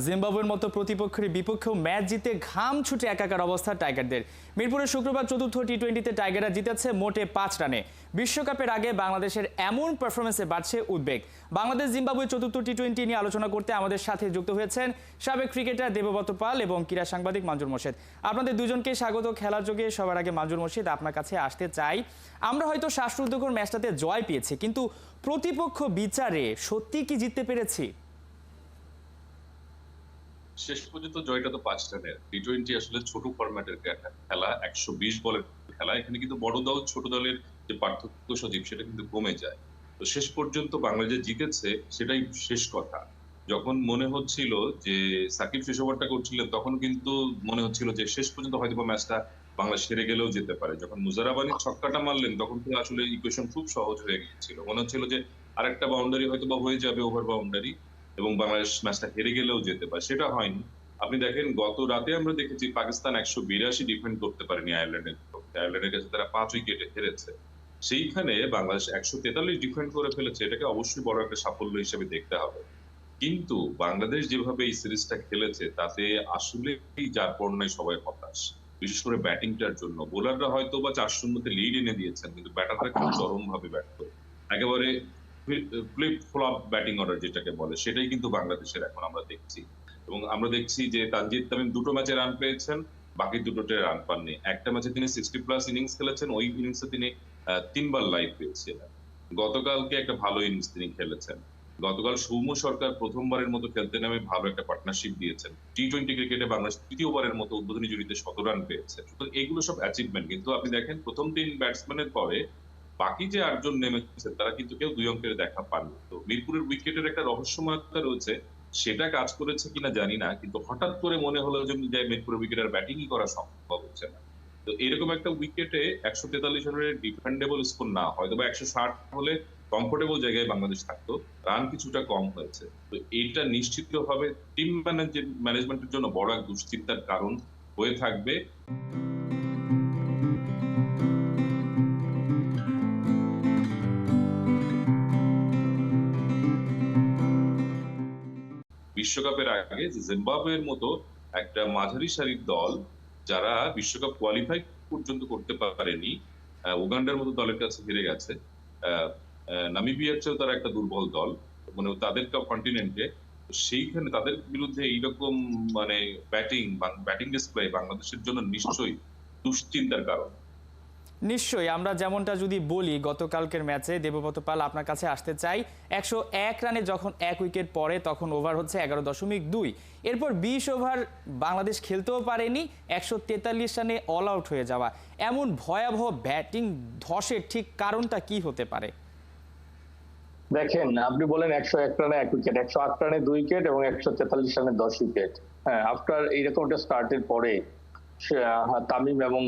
জিম্বাবুয়ের মতো প্রতিপক্ষের বিপক্ষেও ম্যাচ জিতে ঘাম ছুটে একাকার অবস্থা টাইগারদের। মিরপুরে শুক্রবার চতুর্থ টি-20তে টাইগাররা জিতেছে মোটে 5 রানে। বিশ্বকাপের আগে বাংলাদেশের এমন পারফরমেন্সে বাড়ছে উদ্বেগ। বাংলাদেশ জিম্বাবুয়ে চতুর্থ টি-20 নিয়ে আলোচনা করতে আমাদের সাথে যুক্ত হয়েছেন সাবেক ক্রিকেটার দেবব্রত পাল এবং ক্রীড়া সাংবাদিক মানজুর মোর্শেদ। আপনাদের দুজনকে স্বাগত খেলার যোগে। সবার আগে মানজুর মোর্শেদ, আপনার কাছে আসতে চাই। আমরা হয়তো শ্বাসরুদ্ধকর ম্যাচটাতে জয় পেয়েছি, কিন্তু প্রতিপক্ষ বিচারে সত্যি কি জিততে পেরেছি? শেষ পর্যন্ত জয়টা তো 5 রানের। টি-20 আসলে ছোট ফরম্যাটের খেলা, 120 বলের খেলা। এখানে কিন্তু বড় দল ছোট দলের যে পার্থক্য সজীব সেটা কিন্তু কমে যায়। তো শেষ পর্যন্ত বাংলাদেশ জিতেছে, সেটাই শেষ কথা। যখন মনে হচ্ছিল যে সাকিব শেষ ওভারটা করছিলেন, তখন কিন্তু মনে হচ্ছিল যে শেষ পর্যন্ত হয়তো ম্যাচটা বাংলাদেশ হেরে গেলেও যেতে পারে। যখন মুজারাবানি ছক্কাটা মারলেন, তখন তো আসলে ইকুয়েশন খুব সহজ হয়ে গিয়েছিল। মনে হচ্ছিল যে আরেকটা বাউন্ডারি হয়তো বা হয়ে যাবে, ওভার বাউন্ডারি, এবং বাংলাদেশ ম্যাচটা হেরে গেলেও যেতে পারে। সেটা হয়নি। আপনি দেখেন, গত রাতে আমরা দেখেছি পাকিস্তান 182 ডিফেন্ড করতে পারেনি আয়ারল্যান্ডের বিপক্ষে। আয়ারল্যান্ডের কাছে তারা 5 উইকেটে হেরেছে। সেইখানে বাংলাদেশ 143 ডিফেন্ড করে ফেলেছে। এটাকে অবশ্যই বড় একটা সাফল্য হিসেবে দেখতে হবে। কিন্তু বাংলাদেশ যেভাবে এই সিরিজটা খেলেছে, তাতে আসলেই যার পর নাই সবাই হতাশ। বিশেষ করে ব্যাটিংটার জন্য। বোলাররা হয়তো বা 4-0 লিড এনে দিয়েছেন, কিন্তু ব্যাটাররা কিন্তু চরমভাবে ব্যর্থ। একেবারে ফ্লিপ ফ্লপ ব্যাটিং অর্ডার যেটাকে বলে, সেটাই কিন্তু বাংলাদেশের এখন আমরা দেখছি। এবং আমরা দেখছি যে তানজিদ তামিম 2টো ম্যাচে রান পেয়েছেন, বাকি 2টোতে রান পাননি। একটা ম্যাচে তিনি 60+ ইনিংস খেলেছেন, ওই ইনিংসে তিনি 3 বার লাইভ পেয়েছিলেন। গতকালকে একটা ভালো ইনিংস তিনি খেলেছেন। গতকাল সৌম্য সরকার প্রথমবারের মতো খেলতে নামে ভালো একটা পার্টনারশিপ দিয়েছেন। টি-20 ক্রিকেটে বাংলাদেশ তৃতীয়বারের মতো উদ্বোধনী জুটিতে 100 রান পেয়েছে। সুতরাং এগুলো সব অ্যাচিভমেন্ট। কিন্তু আপনি দেখেন, প্রথম 3 ব্যাটসম্যানের পরে বাকি যে 8 জন নেমেছেন, তারা কিন্তু কেউ 2 অঙ্কের দেখা পাননি। তো মিরপুরের উইকেটের একটা রহস্যময়তা রয়েছে, সেটা কাজ করেছে কিনা জানি না, কিন্তু হঠাৎ করে মনে হলো যে মিরপুরের উইকেটের ব্যাটিংই করা সম্ভব হচ্ছে না। তো এরকম একটা উইকেটে 143 রানের ডিফেন্ডেবল স্কোর না, হয়তো বা 160 হলে কমফোর্টেবল জায়গায় বাংলাদেশ থাকতো। রান কিছুটা কম হয়েছে। তো এইটা নিশ্চিতভাবে টিম ম্যানেজমেন্টের জন্য বড় এক দুশ্চিন্তার কারণ হয়ে থাকবে। বিশ্বকাপের আগে জিম্বাবুয়ের মতো একটা মাঝারি সারির দল, যারা বিশ্বকাপ কোয়ালিফাই পর্যন্ত করতে পারেনি, উগান্ডার মতো দলের কাছে হেরে গেছে। নামিবিয়ার চেয়েও তারা একটা দুর্বল দল, মানে তাদের কন্টিনেন্টে। সেইখানে তাদের বিরুদ্ধে এইরকম মানে ব্যাটিং ডিসপ্লে বাংলাদেশের জন্য নিশ্চয়ই দুশ্চিন্তার কারণ। নিশ্চয়ই। আমরা যেমনটা যদি বলি, গতকালকের ম্যাচে দেবব্রত পাল, আপনার কাছে আসতে চাই। 101 রানে যখন 1 উইকেট পড়ে, তখন ওভার হচ্ছে 11.2। এরপর 20 ওভার বাংলাদেশ খেলতেও পারেনি, 143 রানে অল আউট হয়ে যাওয়া। এমন ভয়াবহ ব্যাটিং ধসের ঠিক কারণটা কি হতে পারে? দেখেন, আপনি বলেন 101 রানে 1 উইকেট, 108 রানে 2 উইকেট এবং 143 রানে 10 উইকেট। হ্যাঁ, আফটার এইরকম একটা স্টার্টের পরে তামিম এবং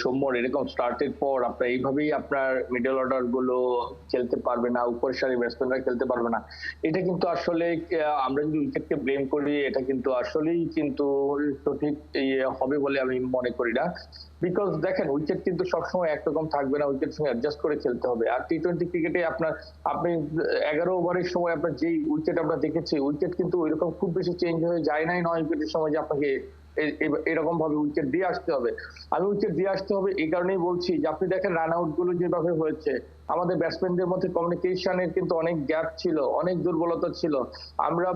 সৌম্যর এরকম স্টার্টের পর আপনার এইভাবেই আপনার মিডল অর্ডার গুলো খেলতে পারবে না, উপর সারি ব্যাটসম্যানরা খেলতে পারবে না। এটা কিন্তু আসলে আমরা যদি উইকেটকে ব্লেম করি, এটা কিন্তু আসলেই কিন্তু সঠিক হবে বলে আমি মনে করি না। বিকজ দেখেন, উইকেট কিন্তু সবসময় একরকম থাকবে না, উইকেট সঙ্গে অ্যাডজাস্ট করে খেলতে হবে। আর টি-20 ক্রিকেটে আপনি 11 ওভারের সময় আপনার যেই উইকেট আমরা দেখেছি, উইকেট কিন্তু ওইরকম খুব বেশি চেঞ্জ হয়ে যায় নাই 9 উইকেটের সময় যে আপনাকে এরকম ভাবে উইকেট দিয়ে আসতে হবে। আমি উইকেট দিয়ে আসতে হবে এই কারণেই বলছি যে আপনি দেখেন রান আউট গুলো যেভাবে হয়েছে, আমাদের ব্যাটসম্যানদের মধ্যে কমিউনিকেশনের কিন্তু অনেক গ্যাপ ছিল, অনেক দুর্বলতা ছিল। আমরা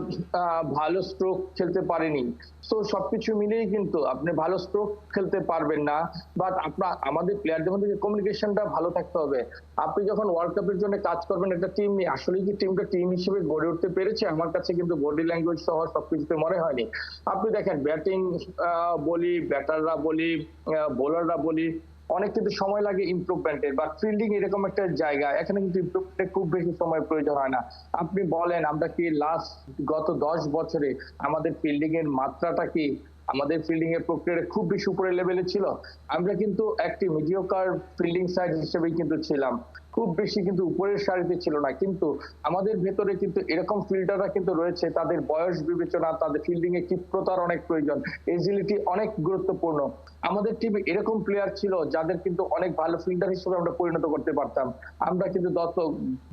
ভালো স্ট্রোক খেলতে পারিনি। তো সবকিছু মিলিয়েই কিন্তু আপনি ভালো স্ট্রোক খেলতে পারবেন না, বাট আমাদের প্লেয়ারদের মধ্যে কমিউনিকেশনটা ভালো থাকতে হবে। আপনি যখন ওয়ার্ল্ড কাপের জন্য কাজ করবেন একটা টিম নিয়ে, আসলে কি টিমটা টিম হিসেবে গড়ে উঠতে পেরেছে? আমার কাছে কিন্তু বডি ল্যাঙ্গুয়েজ সহ সবকিছুতে মনে হয়নি। আপনি দেখেন, ব্যাটিং বলি, ব্যাটাররা বলি, বোলাররা বলি, অনেক কিন্তু সময় লাগে ইমপ্রুভমেন্টের। বা ফিল্ডিং এরকম একটা জায়গা, এখানে কিন্তু ইমপ্রুভমেন্টের খুব বেশি সময় প্রয়োজন হয় না। আপনি বলেন, আমরা কি গত 10 বছরে আমাদের ফিল্ডিং এর মাত্রাটা কি, আমাদের ফিল্ডিং এর প্রক্রিয়াটা খুব বেশি উপরের লেভেলে ছিল? আমরা কিন্তু একটি মিডিওকার ফিল্ডিং সাইড হিসেবেই কিন্তু ছিলাম। খুব বেশি কিন্তু উপরের সারিতে ছিল না, কিন্তু আমাদের ভেতরে কিন্তু এরকম ফিল্ডাররা কিন্তু রয়েছে, তাদের বয়স বিবেচনা, তাদের ফিল্ডিং এ ক্ষিপ্রতার অনেক প্রয়োজন, এজিলিটি অনেক গুরুত্বপূর্ণ। আমাদের টিমে এরকম প্লেয়ার ছিল যাদের কিন্তু অনেক ভালো ফিল্ডার হিসেবে আমরা পরিণত করতে পারতাম। আমরা কিন্তু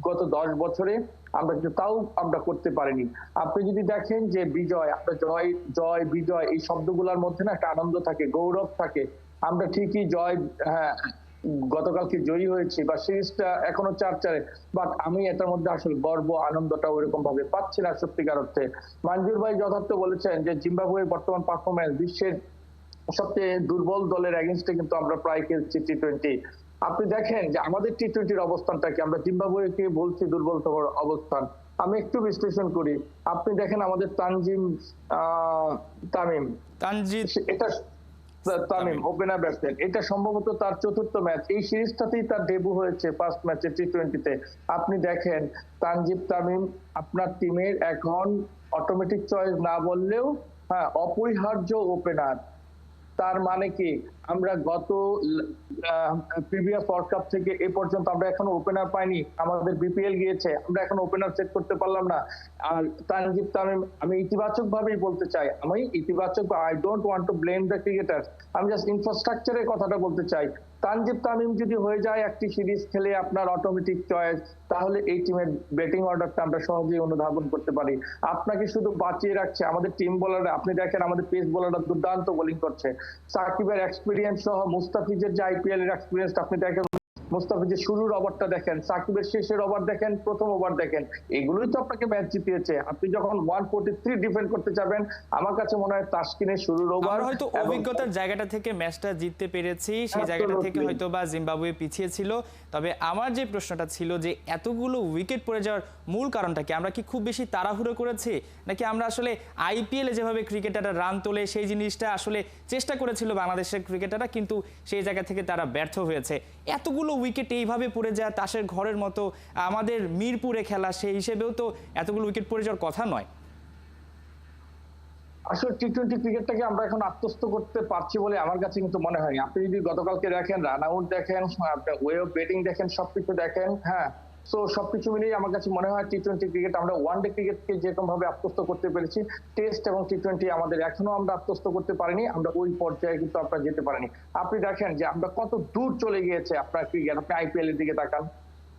গত 10 বছরে আমরা কিন্তু তাও আমরা করতে পারিনি। আপনি যদি দেখেন যে বিজয়, আমরা জয় জয় বিজয় এই শব্দগুলোর মধ্যে না একটা আনন্দ থাকে, গৌরব থাকে। আমরা ঠিকই জয়, হ্যাঁ, গতকালকে জয়ী হয়েছি বা সিরিজটা এখনো 4-4, বাট আমি এটার মধ্যে আসলে গর্ব আনন্দটা ওইরকম ভাবে পাচ্ছি না সত্যিকার অর্থে। মঞ্জুর ভাই যথার্থ বলেছেন যে জিম্বাবুয়ের বর্তমান পারফরমেন্স বিশ্বের সবচেয়ে দুর্বল দলের এগেইনস্টে কিন্তু আমরা প্রায় খেলছি টি-20। আপনি দেখেন যে আমাদের টি-20 অবস্থানটা কি, আমরা জিম্বাবুয়েকে বলছি দুর্বলতম অবস্থান। আমি একটু বিশ্লেষণ করি। আপনি দেখেন আমাদের তামিম, তানজিদ এটা তামিম ওপেনার ব্যাটসম্যান, এটা সম্ভবত তার 4র্থ ম্যাচ, এই সিরিজটাতেই তার ডেবু হয়েছে ফার্স্ট ম্যাচে টি-20-তে। আপনি দেখেন তানজিদ তামিম আপনার টিমের এখন অটোমেটিক চয়েস না বললেও হ্যাঁ অপরিহার্য ওপেনার। তার মানে কি, আমরা গত প্রিভিয়াস ওয়ার্ল্ড কাপ থেকে এ পর্যন্ত আমরা এখনো ওপেনার পাইনি। আমাদের বিপিএল গিয়েছে, আমরা এখন ওপেনার সেট করতে পারলাম না। আর তানজিদ তামিম, আমি ইতিবাচক ভাবেই বলতে চাই, আমি ইতিবাচক, I don't want to blame the cricketer, আমি জাস্ট ইনফ্রাস্ট্রাকচারের কথাটা বলতে চাই। তানজিদ তামিম যদি হয়ে যায় একটি সিরিজ খেলে আপনার অটোমেটিক চয়েস, তাহলে এই টিমের ব্যাটিং অর্ডারটা আমরা সহজেই অনুধাবন করতে পারি। আপনাকে শুধু বাঁচিয়ে রাখছে আমাদের টিম বোলাররা। আপনি দেখেন আমাদের পেস বোলাররা দুর্দান্ত বোলিং করছে। সাকিবের এক্সপিরিয়েন্স সহ মুস্তাফিজের যে আইপিএল এর এক্সপিরিয়েন্স আপনি দেখেন, মুস্তাফিজের শুরুর ওভারটা দেখেন, সাকিবের শেষের ওভার দেখেন, প্রথম ওভার দেখেন, এগুলোই তো আপনাকে ম্যাচ জিতিয়েছে। আপনি যখন 143 ডিফেন্ড করতে যাবেন, আমার কাছে মনে হয় তাসকিনের শুরুর ওভার আমরা হয়তো অভিজ্ঞতার জায়গাটা থেকে ম্যাচটা জিততে পেরেছি, সেই জায়গাটা থেকে হয়তো বা জিম্বাবুয়ে পিছিয়ে ছিল। তবে আমার যে প্রশ্নটা ছিল যে এতগুলো উইকেট পড়ে যাওয়ার মূল কারণটা কি? আমরা কি খুব বেশি তাড়াহুড়ো করেছি, নাকি আমরা আসলে আইপিএলে যেভাবে ক্রিকেটাররা রান তোলে সেই জিনিসটা আসলে চেষ্টা করেছিল বাংলাদেশের ক্রিকেটাররা, কিন্তু সেই জায়গা থেকে তারা ব্যর্থ হয়েছে? এতগুলো উইকেট এইভাবে পড়ে যায় তাসের ঘরের মতো, আমাদের মিরপুরে খেলা, সেই হিসেবেও তো এতগুলো উইকেট পড়ে যাওয়ার কথা নয়। আসলে টি-20 ক্রিকেটটাকে আমরা এখন আত্মস্থ করতে পারছি বলে আমার কাছে কিন্তু মনে হয়নি। আপনি যদি গতকালকে দেখেন, রান আউট দেখেন, আপনার ওয়ে অফ ব্যাটিং দেখেন, সবকিছু দেখেন, হ্যাঁ, সো সবকিছু মিলিয়ে আমার কাছে মনে হয় টি-20 ক্রিকেট আমরা ওয়ানডে ক্রিকেটকে যেরকম ভাবে আত্মস্থ করতে পেরেছি, টেস্ট এবং টি-20 আমাদের এখনো আমরা আত্মস্থ করতে পারিনি, আমরা ওই পর্যায়ে কিন্তু আমরা যেতে পারিনি। আপনি দেখেন যে আমরা কত দূর চলে গিয়েছে আপনার ক্রিকেট। আপনি আইপিএল এর দিকে তাকান,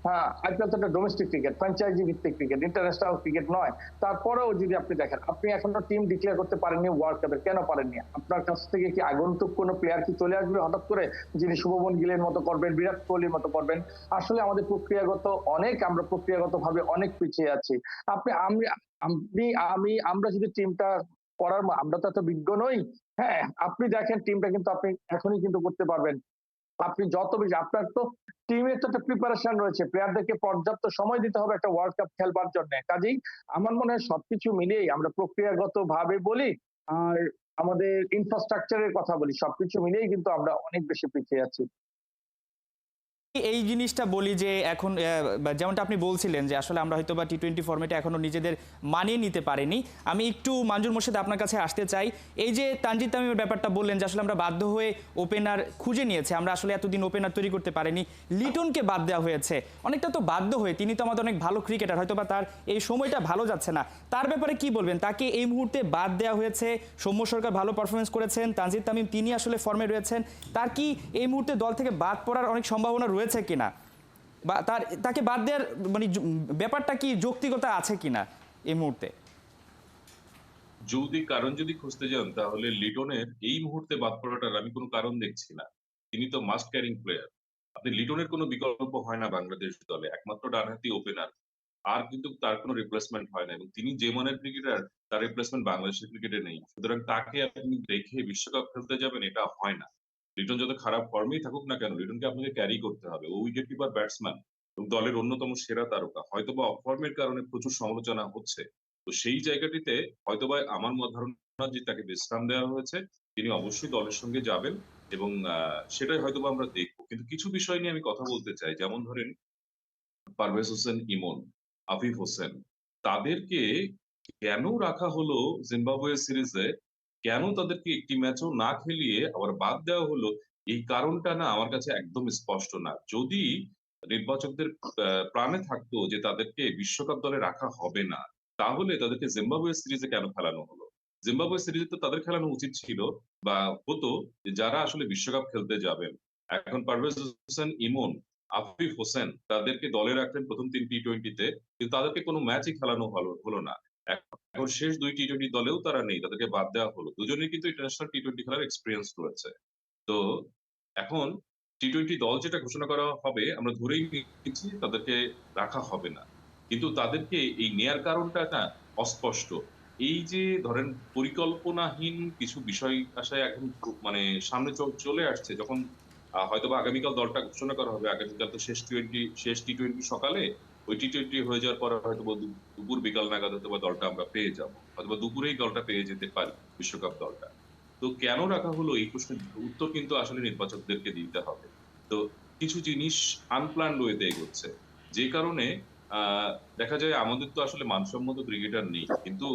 হ্যাঁ, আইপিএল তো একটা ডোমেস্টিক ক্রিকেট, ফ্র্যাঞ্চাইজি ভিত্তিক ক্রিকেট, ইন্টারন্যাশনাল ক্রিকেট নয়। তারপরেও যদি আপনি দেখেন, আপনি এখনো টিম ডিক্লেয়ার করতে পারেননি ওয়ার্ল্ড কাপের। কেন পারেননি? আপনার কাছ থেকে কি আগন্তুক কোনো প্লেয়ার কি চলে আসবে হঠাৎ করে, যিনি শুভমন গিলের মতো করবেন, বিরাট কোহলির মতো করবেন? আসলে আমাদের প্রক্রিয়াগত ভাবে অনেক পিছিয়ে আছি। আপনি আমি আপনি আমি আমরা যদি টিমটা করার, আমরা তো এত বিজ্ঞ নই। হ্যাঁ, আপনি দেখেন টিমটা কিন্তু আপনি এখনই কিন্তু করতে পারবেন। আপনি যত বেশি, আপনার তো টিমের তো একটা প্রিপারেশন রয়েছে, প্লেয়ারদেরকে পর্যাপ্ত সময় দিতে হবে একটা ওয়ার্ল্ড কাপ খেলবার জন্য। কাজেই আমার মনে হয় সবকিছু মিলিয়েই আমরা প্রক্রিয়াগত ভাবে বলি আর আমাদের ইনফ্রাস্ট্রাকচারের কথা বলি, সবকিছু মিলিয়েই কিন্তু আমরা অনেক বেশি পিছিয়ে আছি। এই জিনিসটা বলি যে এখন যেমনটা আপনি বলছিলেন যে আসলে আমরা হয়তো বা টি-20 ফরম্যাটে এখনো নিজেদের মানিয়ে নিতে পারিনি। আমি একটু মঞ্জুর মোর্শেদ আপনার কাছে আসতে চাই। এই যে তানজিদ তামিমের ব্যাপারটা বললেন যে আসলে আমরা বাধ্য হয়ে ওপেনার খুঁজে নিয়েছে, আমরা আসলে এতদিন ওপেনার তৈরি করতে পারিনি, লিটনকে বাদ দেওয়া হয়েছে। অনেকটা তো বাধ্য হয়ে, তিনি তো আমাদের অনেক ভালো ক্রিকেটার, হয়তো বা তার এই সময়টা ভালো যাচ্ছে না, তার ব্যাপারে কি বলবেন? তাকে এই মুহূর্তে বাদ দেওয়া হয়েছে, সৌম্য সরকার ভালো পারফরমেন্স করেছেন, তানজিদ তামিম তিনি আসলে ফর্মে রয়েছেন, তার কি এই মুহূর্তে দল থেকে বাদ পড়ার অনেক সম্ভাবনা রয়েছে কিনা, বা তাকে বাদ দেওয়ার মানে ব্যাপারটা কি যৌক্তিকতা আছে কিনা এই মুহূর্তে? যদি খুঁজতে যান, তাহলে লিটনের এই মুহূর্তে বাদ পড়াটার আমি কোনো কারণ দেখছি না। তিনি তো মাস্ট ক্যারিং প্লেয়ার। আপনি লিটনের কোনো বিকল্প হয় না বাংলাদেশ দলে, একমাত্র ডানহাতি ওপেনার। আর কিন্তু তার কোনো রিপ্লেসমেন্ট হয় না, এবং তিনি যে মানের ক্রিকেটার, তার রিপ্লেসমেন্ট বাংলাদেশের ক্রিকেটে নেই। সুতরাং তাকে আপনি রেখে বিশ্বকাপ খেলতে যাবেন, এটা হয় না। লিটন যত খারাপ ফর্মেই থাকুক না কেন, লিটনকে আপনাকে ক্যারি করতে হবে। ও উইকেট কিপার ব্যাটসম্যান এবং দলের অন্যতম সেরা তারকা। হয়তোবা অফ ফর্মের কারণে প্রচুর সমালোচনা হচ্ছে, তো সেই জায়গাটিতে হয়তোবা আমার ধারণা যে তাকে বিশ্রাম দেওয়া হয়েছে, তিনি অবশ্যই দলের সঙ্গে যাবেন, এবং সেটাই হয়তোবা আমরা দেখবো। কিন্তু কিছু বিষয় নিয়ে আমি কথা বলতে চাই, যেমন ধরেন পারভেজ হোসেন ইমন, আফিফ হোসেন, তাদেরকে কেন রাখা হলো জিম্বাবুয়ে সিরিজে, কেন তাদেরকে একটি ম্যাচও না খেলিয়ে আবার বাদ দেওয়া হলো, এই কারণটা না আমার কাছে একদম স্পষ্ট না। যদি নির্বাচকদের প্রাণে থাকতো যে তাদেরকে বিশ্বকাপ দলে রাখা হবে না, তাহলে তাদেরকে জিম্বাবুয়ে সিরিজে কেন খেলানো হলো? জিম্বাবুয়ে সিরিজে তো তাদের খেলানো উচিত ছিল বা হতো যে যারা আসলে বিশ্বকাপ খেলতে যাবেন। এখন পারভেজ হোসেন ইমন, আফিফ হোসেন তাদেরকে দলে রাখলেন প্রথম ৩ টি-টোয়েন্টিতে, কিন্তু তাদেরকে কোনো ম্যাচই খেলানো হলো না। এখন শেষ ২ টি-টোয়েন্টি দলেও তারা নেই, তাদেরকে বাদ দেওয়া হলো। দুজনেই কিন্তু ইন্টারন্যাশনাল টি-টোয়েন্টি খেলার এক্সপেরিয়েন্স রয়েছে। তো এখন টি-টোয়েন্টি দল যেটা ঘোষণা করা হবে আমরা ধরেই নিচ্ছি তাদেরকে রাখা হবে না। কিন্তু তাদেরকে এই নেয়ার কারণটা না অস্পষ্ট। এই যে ধরেন পরিকল্পনাহীন কিছু বিষয় আশায় এখন মানে সামনে চলে আসছে, যখন হয়তোবা আগামীকাল দলটা ঘোষণা করা হবে। আগামীকাল তো শেষ টি-টোয়েন্টি সকালে, ওই টি-টোয়েন্টি হয়ে যাওয়ার পর হয়তোবা দুপুর বিকাল নাগাদ হয়তোবা দলটা আমরা পেয়ে যাব। হয়তোবা দুপুরেই দলটা পেয়ে যেতে পারি, বিশ্বকাপ দলটা। তো কেন রাখা হলো এই প্রশ্নের উত্তর কিন্তু আসলে নির্বাচকদেরকে দিতে হবে। তো কিছু জিনিস আনপ্ল্যান্ড ওয়েতে এগোচ্ছে, যে কারণে দেখা যায় আমাদের তো আসলে মানসম্মত ক্রিকেটার নেই, কিন্তু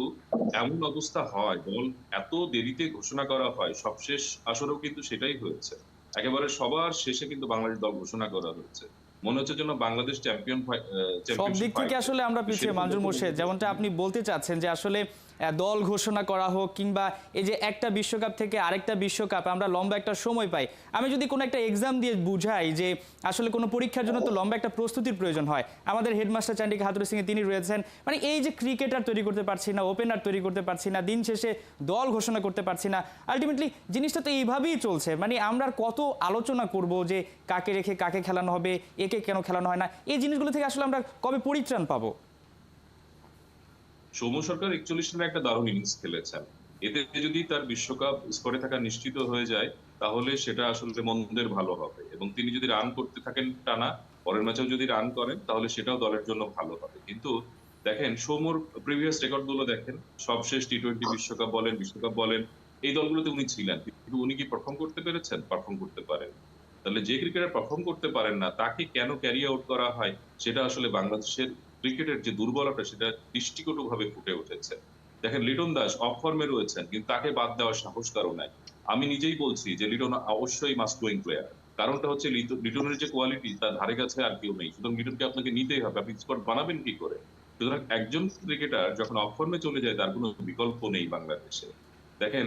এমন অবস্থা হয় দল এত দেরিতে ঘোষণা করা হয়। সবশেষ আসরেও কিন্তু সেটাই হয়েছে, একেবারে সবার শেষে কিন্তু বাংলাদেশ দল ঘোষণা করা হয়েছে। মনে হচ্ছে যেন বাংলাদেশ সব দিক চ্যাম্পিয়নশিপ থেকে আসলে আমরা পিছিয়ে মাজুর মোর্শেদ, যেমনটা আপনি বলতে চাচ্ছেন যে আসলে দল ঘোষণা করা হোক কিংবা এই যে একটা বিশ্বকাপ থেকে আরেকটা বিশ্বকাপ আমরা লম্বা একটা সময় পাই। আমি যদি কোনো একটা এক্সাম দিয়ে বুঝাই যে আসলে কোনো পরীক্ষার জন্য তো লম্বা একটা প্রস্তুতির প্রয়োজন হয়, আমাদের হেডমাস্টার চান্ডিকা হাথুরু সিংহে তিনি রয়েছেন, মানে এই যে ক্রিকেটার তৈরি করতে পারছি না, ওপেনার তৈরি করতে পারছি না, দিন শেষে দল ঘোষণা করতে পারছি না, আলটিমেটলি জিনিসটা তো এইভাবেই চলছে। মানে আমরা আর কত আলোচনা করব যে কাকে রেখে কাকে খেলানো হবে, একে কেন খেলানো হয় না, এই জিনিসগুলো থেকে আসলে আমরা কবে পরিত্রাণ পাবো? সৌম্য সরকার ৪১ রানে একটা দারুণ ইনিংস খেলেছেন। এতে যদি তার বিশ্বকাপ স্কোরে থাকা নিশ্চিত হয়ে যায়, তাহলে সেটা আসলে মন্দের ভালো হবে, এবং তিনি যদি রান করতে থাকেন টানা, পরের ম্যাচেও যদি রান করেন তাহলে সেটাও দলের জন্য ভালো হবে। কিন্তু দেখেন সৌম্যর প্রিভিয়াস রেকর্ড গুলো দেখেন, সবশেষ টি-টোয়েন্টি বিশ্বকাপ বলেন, এই দলগুলোতে উনি ছিলেন, কিন্তু উনি কি পারফর্ম করতে পেরেছেন? পারফর্ম করতে পারেন। তাহলে যে ক্রিকেটার পারফর্ম করতে পারেন না তাকে কেন ক্যারি আউট করা হয়, সেটা আসলে বাংলাদেশের ক্রিকেটের যে দুর্বলতা সেটা দৃষ্টিকটুভাবে ফুটে উঠেছে। দেখেন লিটন দাস অফ ফর্মে রয়েছেন, কিন্তু তাকে বাদ দেওয়ার সাহস কারো নাই। আমি নিজেই বলছি যে লিটন অবশ্যই মাস্ট গোয়িং প্লেয়ার। কারণটা হচ্ছে লিটনের যে কোয়ালিটি তার ধারে কাছে আর কেউ নেই, সুতরাং লিটনকে আপনাকে নিতেই হবে। আপনি স্কোয়াড বানাবেন কি করে? সুতরাং একজন ক্রিকেটার যখন অফ ফর্মে চলে যায় তার কোনো বিকল্প নেই বাংলাদেশে। দেখেন,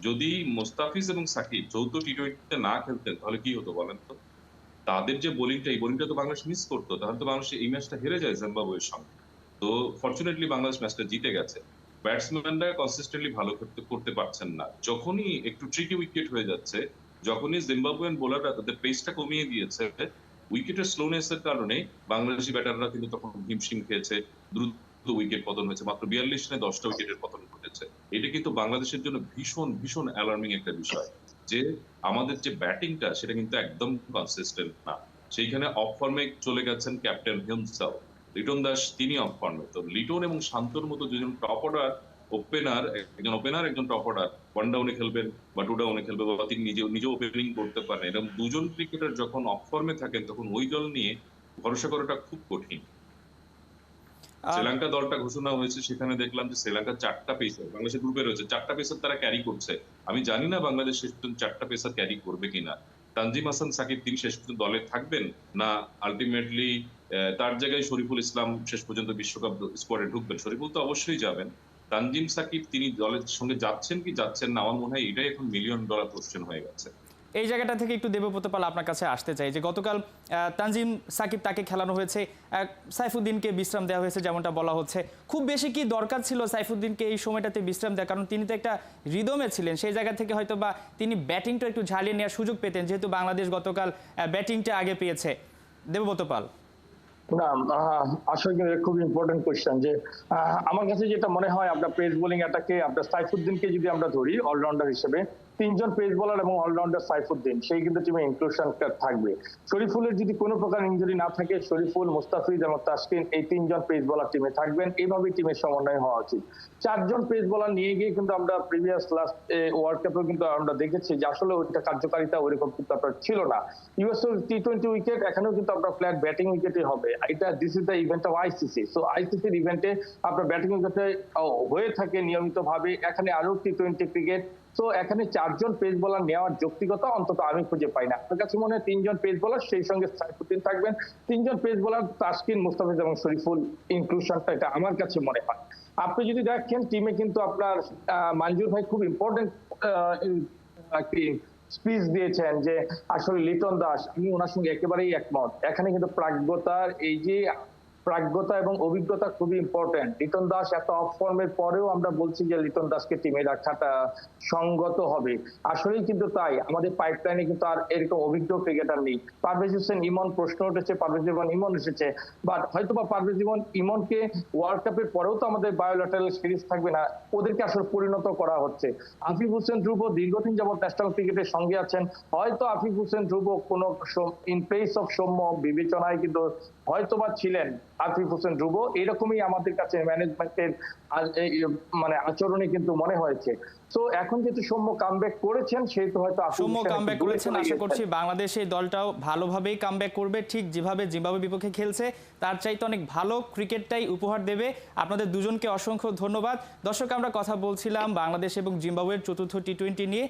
যদি মোস্তাফিজ এবং সাকিব যৌথ টি-টোয়েন্টিতে না খেলতেন তাহলে কি হতো বলেন তো? তাদের যে বোলিংটা, এই বোলিংটা তো বাংলাদেশ মিস করতো, তাহলে তো বাংলাদেশ এই ম্যাচটা হেরে যায় জিম্বাবুয়ের সঙ্গে। তো ফরচুনেটলি বাংলাদেশ ম্যাচটা জিতে গেছে। ব্যাটসম্যানরা কনসিস্টেন্টলি ভালো করতে পারছেন না। যখনই একটু ট্রিকি উইকেট হয়ে যাচ্ছে, যখনই জিম্বাবুয়ান বোলাররা তাদের পেসটা কমিয়ে দিয়েছে, উইকেটের স্লোনেস এর কারণে বাংলাদেশি ব্যাটাররা কিন্তু তখন হিমশিম খেয়েছে, দ্রুত উইকেট পতন হয়েছে। মাত্র ৪২ রানে ১০টা উইকেটের পতন ঘটেছে। এটা কিন্তু বাংলাদেশের জন্য ভীষণ ভীষণ অ্যালার্মিং একটা বিষয়, যে আমাদের যে ব্যাটিংটা সেটা কিন্তু একদম কনসিস্টেন্ট না। সেইখানে অফ ফর্মে চলে গেছেন ক্যাপ্টেন হিমসেলফ। লিটন দাস তিনি অফ ফর্মে। তো লিটন এবং শান্তর মতো দুজন টপ অর্ডার ওপেনার, একজন টপ অর্ডার ওয়ান ডাউনে খেলবেন বা টু ডাউনে খেলবেন, বা তিনি নিজে ওপেনিং করতে পারেন, এরকম দুজন ক্রিকেটার যখন অফ ফর্মে থাকেন তখন ওই দল নিয়ে ভরসা করাটা খুব কঠিন। শ্রীলঙ্কা দলটা ঘোষণা হয়েছে, সেখানে দেখলাম যে শ্রীলঙ্কার ৪টা পেসার বাংলাদেশের গ্রুপে রয়েছে, ৪টা পেসার তারা ক্যারি করছে। আমি জানি না বাংলাদেশ শেষ পর্যন্ত ৪টা পেসার ক্যারি করবে কিনা। তানজিম হাসান সাকিব তিনি শেষ পর্যন্ত দলে থাকবেন না আলটিমেটলি তার জায়গায় শরীফুল ইসলাম শেষ পর্যন্ত বিশ্বকাপ স্কোয়াডে ঢুকবেন? শরীফুল তো অবশ্যই যাবেন। তানজিম সাকিব তিনি দলের সঙ্গে যাচ্ছেন কি যাচ্ছেন না, আমার মনে হয় এটাই এখন $1,000,000 কোশ্চেন হয়ে গেছে। এই জায়গাটা থেকে একটু দেবব্রত পাল আপনার কাছে আসতে চাই যে গতকাল তানজিম সাকিব তাকে খেলানো হয়েছে, সাইফুদ্দিনকে বিশ্রাম দেওয়া হয়েছে যেমনটা বলা হচ্ছে। খুব বেশি কি দরকার ছিল সাইফুদ্দিনকে এই সময়টাতে বিশ্রাম দেওয়া? কারণ তিনি তো একটা রিদমে ছিলেন, সেই জায়গা থেকে হয়তো বা তিনি ব্যাটিংটা একটু ঝালিয়ে নেওয়ার সুযোগ পেতেন, যেহেতু বাংলাদেশ গতকাল ব্যাটিংটা আগে পেয়েছে। দেবব্রত পাল। না, আসলে কিন্তু খুব ইম্পর্টেন্ট কোয়েশ্চেন যে আমার কাছে যেটা মনে হয়, আপনার পেস বোলিং অ্যাটাকে আপনার সাইফুদ্দিনকে যদি আমরা ধরি অলরাউন্ডার হিসেবে, ৩জন পেস বোলার এবং অলরাউন্ডার সাইফুদ্দিন, সেই কিন্তু টিমে ইনক্লুশন থাকবে। শরীফুলের যদি কোনো প্রকার ইনজুরি না থাকে, শরীফুল, মুস্তাফিজ এবং তাসকিন এই ৩জন পেস বোলার টিমে থাকবেন। এইভাবে টিমের সমন্বয় হওয়া উচিত। ৪জন পেস বোলার নিয়ে গিয়ে কিন্তু আমরা প্রিভিয়াস লাস্ট ওয়ার্ল্ড কাপেও কিন্তু আমরা দেখেছি যে আসলে ওইটা কার্যকারিতা ওইরকম কিন্তু আপনার ছিল না। ইউএস টি-20 উইকেট, এখানেও কিন্তু আপনার ফ্ল্যাট ব্যাটিং উইকেটই হবে। এটা this is the event of ICC. So আইসিসির ইভেন্টে আপনার ব্যাটিং উইকেটে হয়ে থাকে নিয়মিতভাবে। এখানে আরো টি-20 ক্রিকেট। তো এখানে 4জন পেস বোলার নেওয়ার যৌক্তিকতা অন্তত আমি খুঁজে পাই না। আমার কাছে মনে হয় 3জন পেস বোলার, সেই সঙ্গে সাইফুদ্দিন থাকবেন, 3জন পেস বোলার তাসকিন, মুস্তাফিজ এবং শরীফুল ইনক্লুশনটা, এটা আমার কাছে মনে হয়। আপনি যদি দেখেন টিমে কিন্তু আপনার মঞ্জুর ভাই খুব ইম্পর্টেন্ট একটি স্পিচ দিয়েছেন যে আসলে লিটন দাস, আমি ওনার সঙ্গে একেবারেই একমত। এখানে কিন্তু প্রাজ্ঞতা এবং অভিজ্ঞতা খুবই ইম্পর্টেন্ট। লিটন দাস এত অফ ফর্মের পরেও আমরা বলছি যে লিটন দাসকে টিমে রাখাটা সঙ্গত হবে। আসলেই কিন্তু তাই, আমাদের পাইপলাইনে কিন্তু আর এরকম অভিজ্ঞ ক্রিকেটার নেই। পারভেজ হোসেন ইমন প্রশ্ন উঠেছে, পারভেজ ইমন এসেছে, বাট হয়তোবা পারভেজ ইমনকে ওয়ার্ল্ড কাপের পরেও তো আমাদের বায়োল্যাটারাল সিরিজ থাকবে না, ওদেরকে আসলে পরিণত করা হচ্ছে। আফিফ হোসেন ধ্রুব দীর্ঘদিন যাবত ন্যাশনাল ক্রিকেটের সঙ্গে আছেন, হয়তো আফিফ হোসেন ধ্রুব কোনো ইন প্লেস অফ সৌম্য বিবেচনায় কিন্তু হয়তোবা ছিলেন আফিফ হোসেন ধ্রুব, এরকমই আমাদের কাছে ম্যানেজমেন্টের মানে আচরণে কিন্তু মনে হয়েছে। তো এখন যেহেতু সৌম্য কামব্যাক করেছেন, সেহেতু হয়তো সৌম্য কামব্যাক করেছেন, আশা করছি বাংলাদেশ এই দলটাও ভালোভাবেই কামব্যাক করবে, ঠিক যেভাবে জিম্বাবুয়ের বিপক্ষে খেলছে তার চাইতে অনেক ভালো ক্রিকেটটাই উপহার দেবে। আপনাদের দুজনকে অসংখ্য ধন্যবাদ। দর্শক, আমরা কথা বলছিলাম বাংলাদেশ এবং জিম্বাবুয়ের চতুর্থ টি-20 নিয়ে।